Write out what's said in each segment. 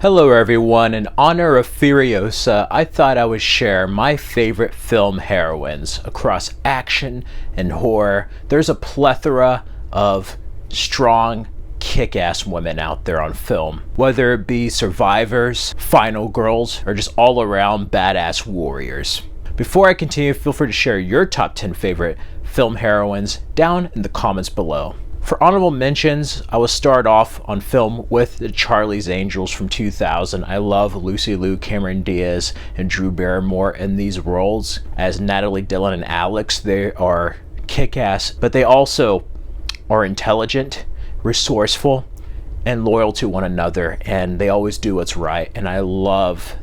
Hello everyone, in honor of Furiosa, I thought I would share my favorite film heroines across action and horror. There's a plethora of strong, kick-ass women out there on film, whether it be survivors, final girls, or just all-around badass warriors. Before I continue, feel free to share your top 10 favorite film heroines down in the comments below. For honorable mentions, I will start off on film with the Charlie's Angels from 2000. I love Lucy Liu, Cameron Diaz, and Drew Barrymore in these roles as Natalie, Dylan, and Alex. They are kick-ass, but they also are intelligent, resourceful, and loyal to one another, and they always do what's right. And I love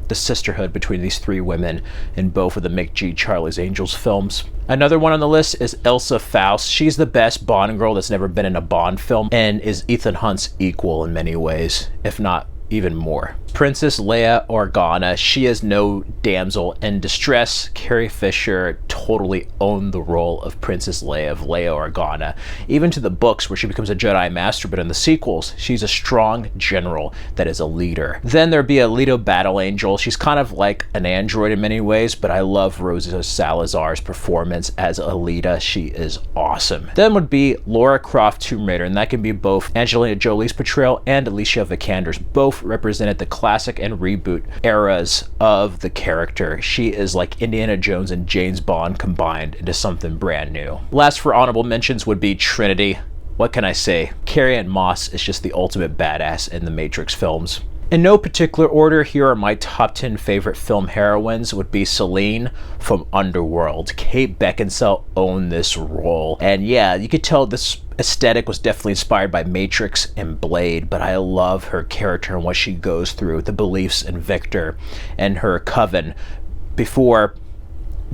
the sisterhood between these three women in both of the Mick G. Charlie's Angels films. Another one on the list is Ilsa Faust. She's the best Bond girl that's never been in a Bond film and is Ethan Hunt's equal in many ways, if not even more. Princess Leia Organa, she is no damsel in distress. Carrie Fisher totally owned the role of Princess Leia of Leia Organa, even to the books where she becomes a Jedi Master, but in the sequels, she's a strong general that is a leader. Then there'd be Alito Battle Angel. She's kind of like an android in many ways, but I love Rosa Salazar's performance as Alita. She is awesome. Then would be Lara Croft Tomb Raider, and that can be both Angelina Jolie's portrayal and Alicia Vikander's. Both represented the classic and reboot eras of the character. She is like Indiana Jones and James Bond combined into something brand new. Last for honorable mentions would be Trinity. What can I say? Carrie-Anne Moss is just the ultimate badass in the Matrix films. In no particular order, here are my top 10 favorite film heroines. Would be Celine from Underworld. Kate Beckinsale owned this role. And yeah, you could tell this aesthetic was definitely inspired by Matrix and Blade, but I love her character and what she goes through, the beliefs in Victor and her coven before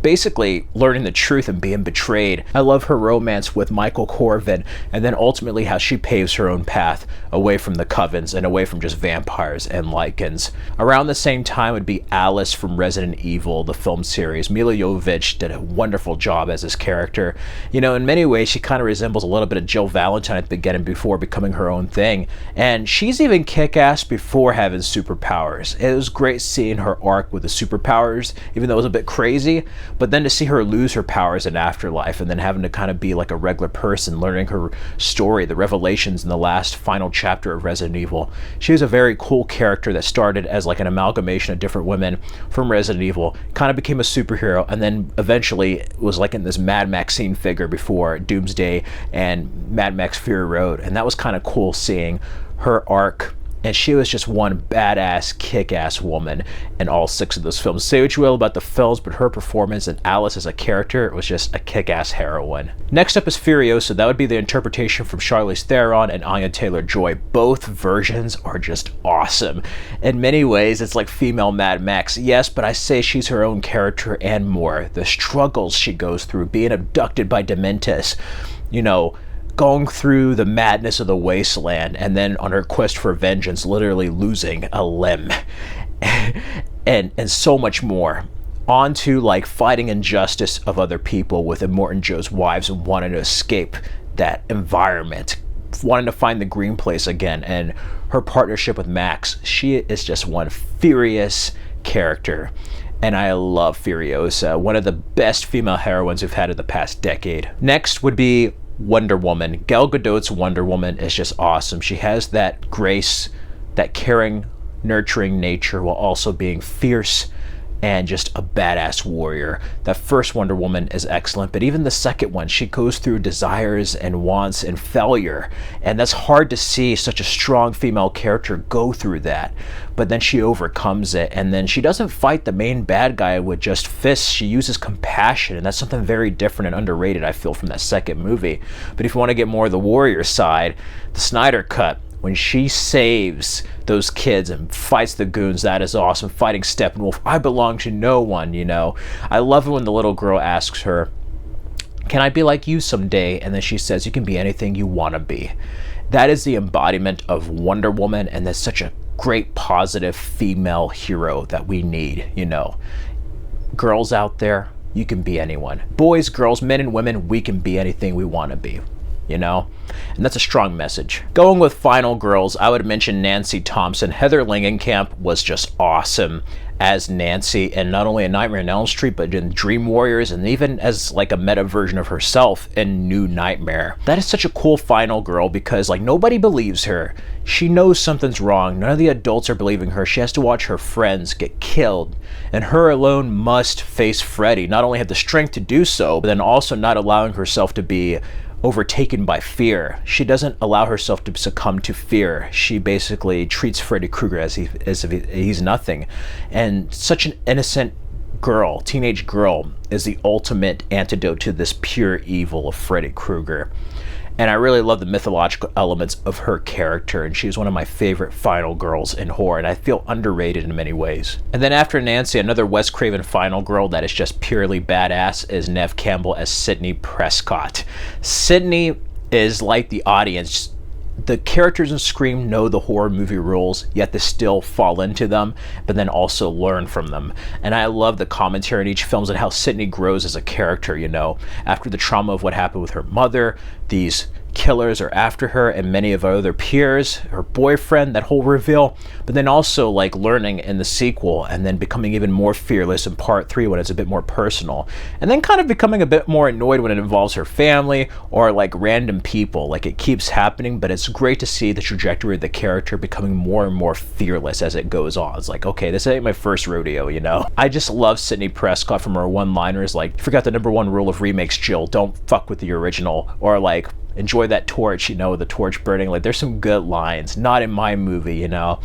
basically learning the truth and being betrayed. I love her romance with Michael Corvin, and then ultimately how she paves her own path away from the covens and away from just vampires and Lycans. Around the same time would be Alice from Resident Evil, the film series. Mila Jovovich did a wonderful job as this character. You know, in many ways, she kind of resembles a little bit of Jill Valentine at the beginning before becoming her own thing. And she's even kick-ass before having superpowers. It was great seeing her arc with the superpowers, even though it was a bit crazy. But then to see her lose her powers in Afterlife and then having to kind of be like a regular person, learning her story, the revelations in the last final chapter of Resident Evil. She was a very cool character that started as like an amalgamation of different women from Resident Evil, kind of became a superhero, and then eventually was like in this Mad Maxine figure before Doomsday and Mad Max Fury Road. And that was kind of cool seeing her arc. And she was just one badass, kick-ass woman in all 6 of those films. Say what you will about the films, but her performance and Alice as a character was just a kick-ass heroine. Next up is Furiosa. That would be the interpretation from Charlize Theron and Anya Taylor-Joy. Both versions are just awesome. In many ways, it's like female Mad Max. Yes, but I say she's her own character and more. The struggles she goes through, being abducted by Dementis, you know, going through the madness of the wasteland, and then on her quest for vengeance, literally losing a limb, and so much more. On to like fighting injustice of other people with Immortan Joe's wives and wanting to escape that environment, wanting to find the green place again, and her partnership with Max. She is just one furious character. And I love Furiosa, one of the best female heroines we've had in the past decade. Next would be Wonder Woman. Gal Gadot's Wonder Woman is just awesome. She has that grace, that caring, nurturing nature while also being fierce and just a badass warrior. That first Wonder Woman is excellent, but even the second one, she goes through desires and wants and failure, and that's hard to see such a strong female character go through that. But then she overcomes it, and then she doesn't fight the main bad guy with just fists. She uses compassion, and that's something very different and underrated, I feel, from that second movie. But if you want to get more of the warrior side, the Snyder Cut, when she saves those kids and fights the goons, that is awesome. Fighting Steppenwolf, I belong to no one, you know. I love it when the little girl asks her, "Can I be like you someday?" And then she says, "You can be anything you want to be." That is the embodiment of Wonder Woman, and that's such a great positive female hero that we need, you know. Girls out there, you can be anyone. Boys, girls, men and women, we can be anything we want to be. you know? And that's a strong message. Going with final girls, I would mention Nancy Thompson. Heather Langenkamp was just awesome as Nancy, and not only in Nightmare on Elm Street, but in Dream Warriors, and even as like a meta version of herself in New Nightmare. That is such a cool final girl because like nobody believes her. She knows something's wrong. None of the adults are believing her. She has to watch her friends get killed, and her alone must face Freddy. Not only have the strength to do so, but then also not allowing herself to be overtaken by fear. She doesn't allow herself to succumb to fear. She basically treats Freddy Krueger as if he's nothing. And such an innocent girl, teenage girl, is the ultimate antidote to this pure evil of Freddy Krueger. And I really love the mythological elements of her character, and she's one of my favorite final girls in horror, and I feel underrated in many ways. And then after Nancy, another Wes Craven final girl that is just purely badass is Neve Campbell as Sidney Prescott. Sidney is like the audience. The characters in Scream know the horror movie rules, yet they still fall into them, but then also learn from them. And I love the commentary in each film and how Sidney grows as a character, you know. After the trauma of what happened with her mother, these killers are after her and many of her other peers, her boyfriend, that whole reveal, but then also like learning in the sequel and then becoming even more fearless in part 3 when it's a bit more personal, and then kind of becoming a bit more annoyed when it involves her family or like random people. Like it keeps happening, but it's great to see the trajectory of the character becoming more and more fearless as it goes on. It's like, okay, this ain't my first rodeo, you know. I just love Sidney Prescott from her one-liners like, you forgot the #1 rule of remakes, Jill, don't fuck with the original, or like, enjoy that torch, you know, the torch burning. Like there's some good lines, not in my movie, you know.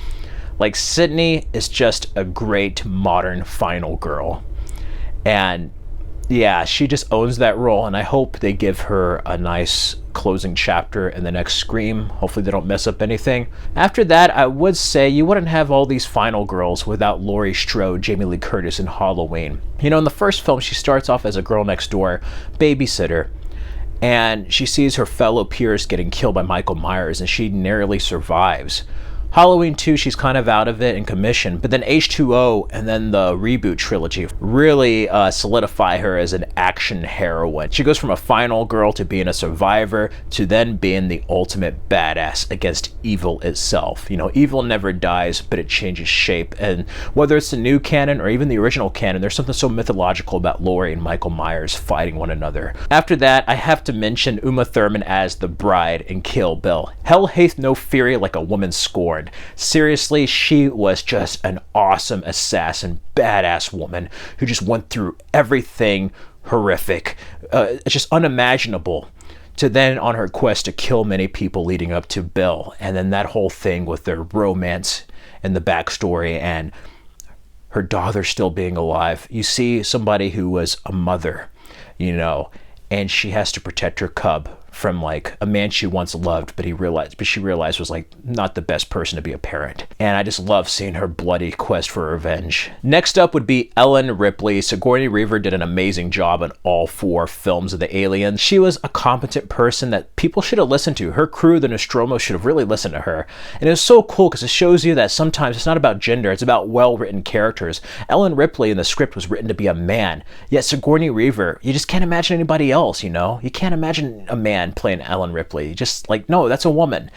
Like Sidney is just a great modern final girl, and yeah, she just owns that role, and I hope they give her a nice closing chapter in the next Scream. Hopefully they don't mess up anything. After that, I would say you wouldn't have all these final girls without Laurie Strode, Jamie Lee Curtis in Halloween. You know, in the first film, she starts off as a girl next door babysitter, and she sees her fellow peers getting killed by Michael Myers, and she narrowly survives. Halloween 2, she's kind of out of it in commission, but then H2O and then the reboot trilogy really solidify her as an action heroine. She goes from a final girl to being a survivor to then being the ultimate badass against evil itself. You know, evil never dies, but it changes shape, and whether it's the new canon or even the original canon, there's something so mythological about Laurie and Michael Myers fighting one another. After that, I have to mention Uma Thurman as the bride in Kill Bill. Hell hath no fury like a woman scorned. Seriously, she was just an awesome assassin, badass woman who just went through everything horrific, just unimaginable, to then on her quest to kill many people leading up to Bill, and then that whole thing with their romance and the backstory and her daughter still being alive. You see somebody who was a mother, you know, and she has to protect her cub from like a man she once loved, but she realized was like not the best person to be a parent. And I just love seeing her bloody quest for revenge. Next up would be Ellen Ripley. Sigourney Weaver did an amazing job in all 4 films of the Aliens. She was a competent person that people should have listened to. Her crew, the Nostromo, should have really listened to her. And it was so cool because it shows you that sometimes it's not about gender, it's about well-written characters. Ellen Ripley in the script was written to be a man, yet Sigourney Weaver, you just can't imagine anybody else, you know? You can't imagine a man playing Ellen Ripley. Just like, no, that's a woman.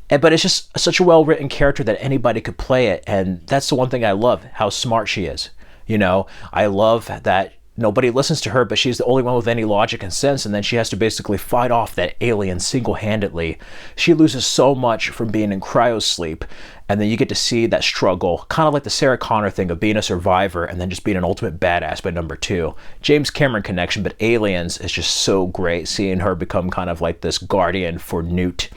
But it's just such a well-written character that anybody could play it, and that's the one thing I love, how smart she is. You know, I love that nobody listens to her, but she's the only one with any logic and sense, and then she has to basically fight off that alien single-handedly. She loses so much from being in cryosleep, and then you get to see that struggle, kind of like the Sarah Connor thing of being a survivor and then just being an ultimate badass by number 2. James Cameron connection, but Aliens is just so great, seeing her become kind of like this guardian for Newt.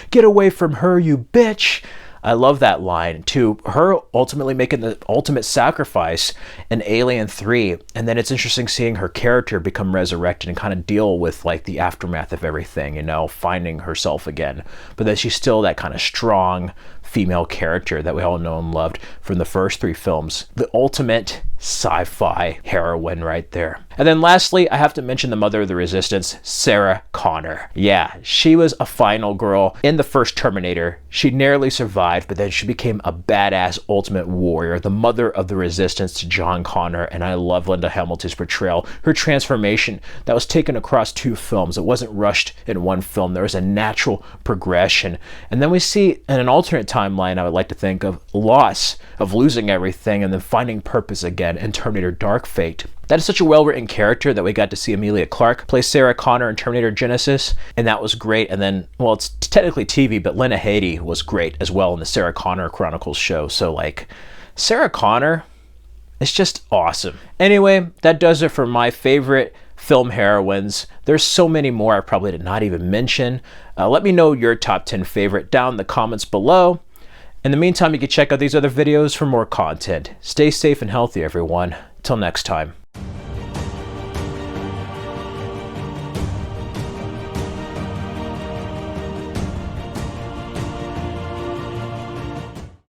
Get away from her, you bitch! I love that line, to her ultimately making the ultimate sacrifice in Alien 3, and then it's interesting seeing her character become resurrected and kind of deal with like the aftermath of everything, you know, finding herself again. But then she's still that kind of strong female character that we all know and loved from the first 3 films. The ultimate sci-fi heroine right there. And then lastly, I have to mention the mother of the Resistance, Sarah Connor. Yeah, she was a final girl in the first Terminator. She narrowly survived, but then she became a badass ultimate warrior, the mother of the Resistance to John Connor, and I love Linda Hamilton's portrayal. Her transformation that was taken across 2 films. It wasn't rushed in 1 film. There was a natural progression. And then we see in an alternate timeline, I would like to think of loss, of losing everything and then finding purpose again in Terminator Dark Fate. That is such a well-written character that we got to see Emilia Clarke play Sarah Connor in Terminator Genisys, and that was great. And then, well, it's technically TV, but Lena Headey was great as well in the Sarah Connor Chronicles show. So, like, Sarah Connor is just awesome. Anyway, that does it for my favorite film heroines. There's so many more I probably did not even mention. Let me know your top 10 favorite down in the comments below. In the meantime, you can check out these other videos for more content. Stay safe and healthy, everyone. Till next time.